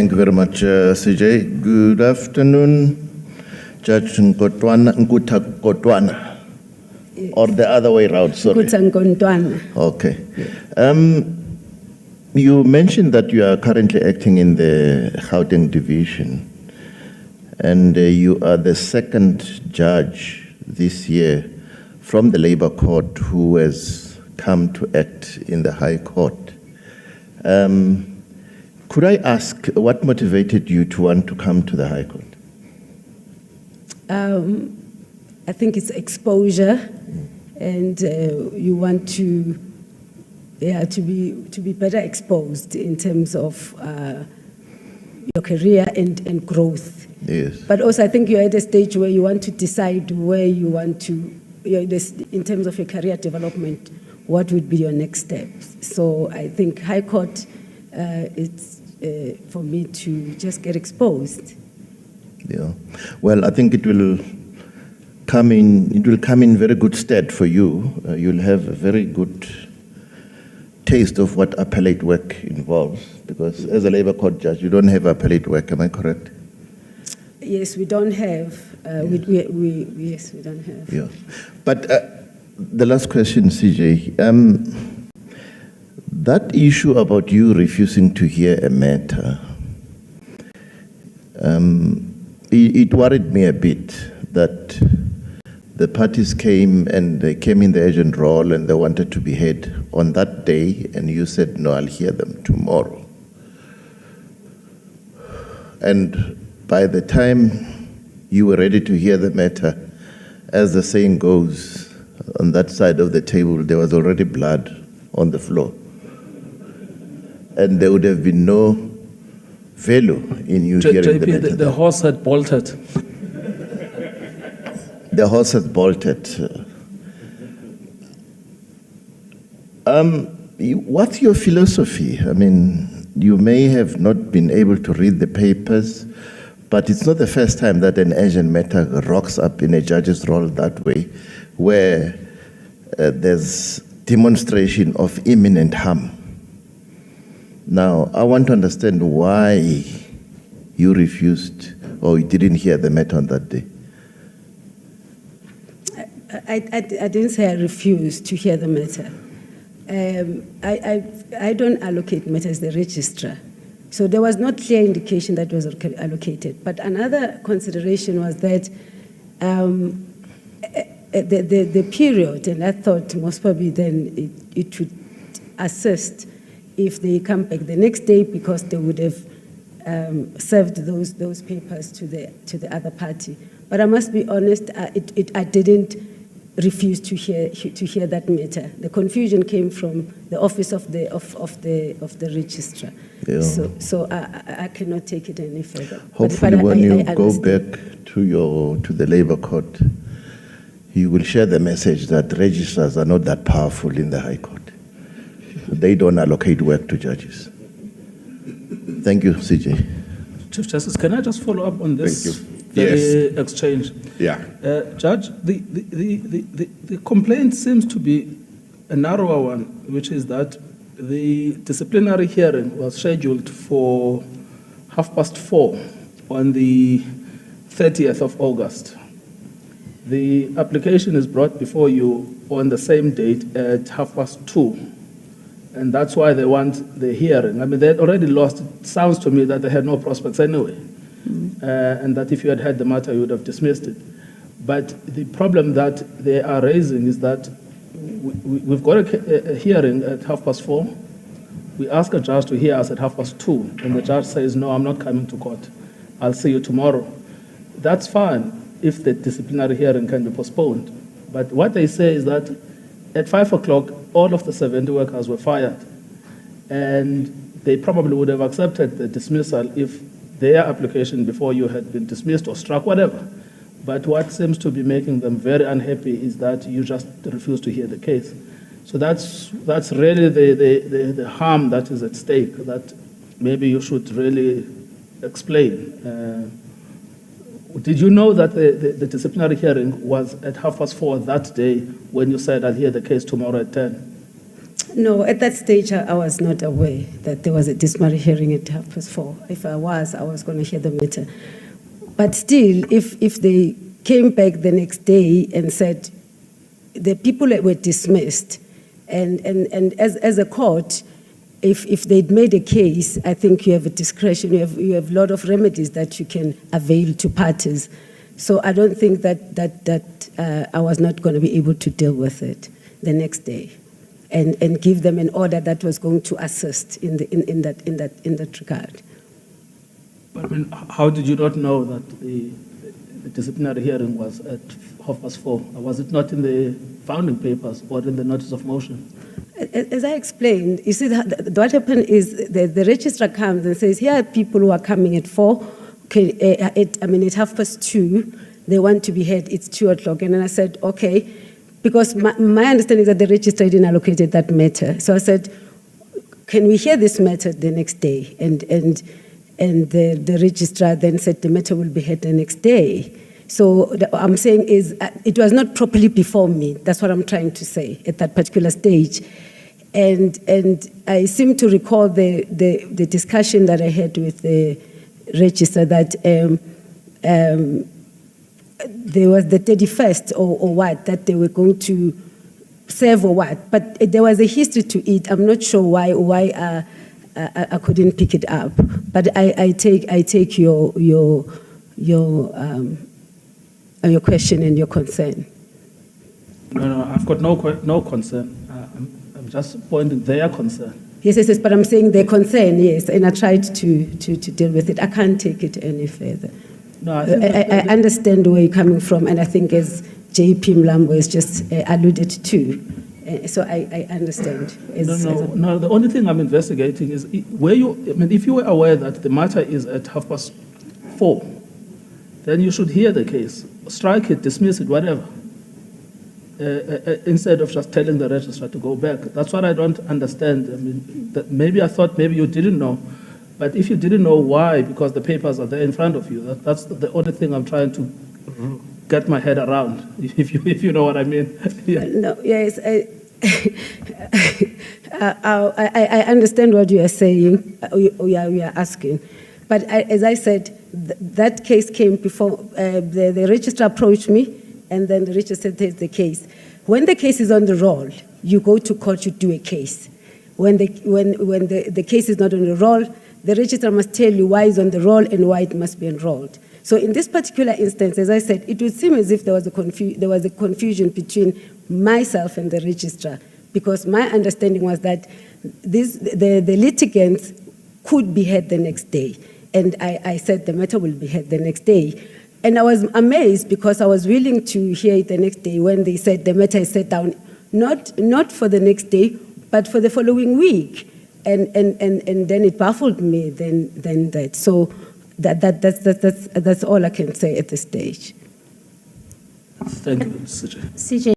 Thank you very much, CJ. Good afternoon, Judge Ngcukaitobi. Yes. Or the other way around, sorry. Okay. You mentioned that you are currently acting in the Gauteng division, and you are the second judge this year from the Labour Court who has come to act in the High Court. Could I ask what motivated you to want to come to the High Court? I think it's exposure, and you want to be better exposed in terms of your career and growth. Yes. But also, I think you're at a stage where you want to decide where you want to, in terms of your career development, what would be your next steps. So I think High Court, it's for me to just get exposed. Yeah. Well, I think it will come in very good stead for you. You'll have a very good taste of what appellate work involves, because as a Labour Court judge, you don't have appellate work, am I correct? Yes, we don't have. Yes, we don't have. Yeah. But the last question, CJ. That issue about you refusing to hear a matter, it worried me a bit that the parties came and they came in the urgent role and they wanted to be heard on that day, and you said, no, I'll hear them tomorrow. And by the time you were ready to hear the matter, as the saying goes, on that side of the table, there was already blood on the floor. And there would have been no value in you hearing the matter. The horse had bolted. The horse has bolted. What's your philosophy? I mean, you may have not been able to read the papers, but it's not the first time that an urgent matter rocks up in a judge's role that way, where there's demonstration of imminent harm. Now, I want to understand why you refused or you didn't hear the matter on that day. I didn't say I refused to hear the matter. I don't allocate matters, the registrar. So there was no clear indication that was allocated. But another consideration was that the period, and I thought most probably then it would assist if they come back the next day, because they would have served those papers to the other party. But I must be honest, I didn't refuse to hear that matter. The confusion came from the office of the registrar. Yeah. So I cannot take it any further. Hopefully, when you go back to the Labour Court, you will share the message that registrars are not that powerful in the High Court. They don't allocate work to judges. Thank you, CJ. Chief Justice, can I just follow up on this exchange? Yeah. Judge, the complaint seems to be a narrower one, which is that the disciplinary hearing was scheduled for 4:30 on the 30th of August. The application is brought before you on the same date at 2:30. And that's why they want the hearing. I mean, they had already lost. It sounds to me that they had no prospects anyway. And that if you had heard the matter, you would have dismissed it. But the problem that they are raising is that we've got a hearing at 4:30. We ask a judge to hear us at 2:30, and the judge says, no, I'm not coming to court. I'll see you tomorrow. That's fine if the disciplinary hearing can be postponed. But what they say is that at 5 o'clock, all of the 70 workers were fired. And they probably would have accepted the dismissal if their application before you had been dismissed or struck, whatever. But what seems to be making them very unhappy is that you just refuse to hear the case. So that's really the harm that is at stake, that maybe you should really explain. Did you know that the disciplinary hearing was at 4:30 that day when you said, I'll hear the case tomorrow at 10? No, at that stage, I was not aware that there was a disciplinary hearing at 4:30. If I was going to hear the matter. But still, if they came back the next day and said the people that were dismissed, and as a court, if they'd made a case, I think you have a discretion, you have a lot of remedies that you can avail to parties. So I don't think that I was not going to be able to deal with it the next day, and give them an order that was going to assist in that regard. But I mean, how did you not know that the disciplinary hearing was at 4:30? Was it not in the founding papers or in the notice of motion? As I explained, you see, what happened is the registrar comes and says, here are people who are coming at 4, at 2:30, they want to be heard, it's 2:00. And then I said, okay, because my understanding is that the registrar didn't allocate that matter. So I said, can we hear this matter the next day? And the registrar then said the matter will be heard the next day. So what I'm saying is it was not properly before me. That's what I'm trying to say at that particular stage. And I seem to recall the discussion that I had with the registrar that there was the 31st or what, that they were going to serve or what. But there was a history to it. I'm not sure why I couldn't pick it up. But I take your question and your concern. No, I've got no concern. I'm just pointing their concern. Yes, but I'm saying their concern, yes, and I tried to deal with it. I can't take it any further. No, I understand where you're coming from, and I think as JP Mlambo has just alluded to, so I understand. No, the only thing I'm investigating is if you were aware that the matter is at 4:30, then you should hear the case, strike it, dismiss it, whatever, instead of just telling the registrar to go back. That's what I don't understand. I mean, I thought maybe you didn't know, but if you didn't know, why? Because the papers are there in front of you. That's the only thing I'm trying to get my head around, if you know what I mean. Yeah. No, yes, I understand what you are saying, we are asking. But as I said, that case came before, the registrar approached me, and then the registrar said, the case. When the case is on the roll, you go to court, you do a case. When the case is not on the roll, the registrar must tell you why it's on the roll and why it must be enrolled. So in this particular instance, as I said, it would seem as if there was a confusion between myself and the registrar, because my understanding was that the litigants could be heard the next day. And I said the matter will be heard the next day. And I was amazed because I was willing to hear it the next day when they said the matter is set down, not for the next day, but for the following week. And then it baffled me then that. So that's all I can say at this stage. Thank you, CJ. CJ.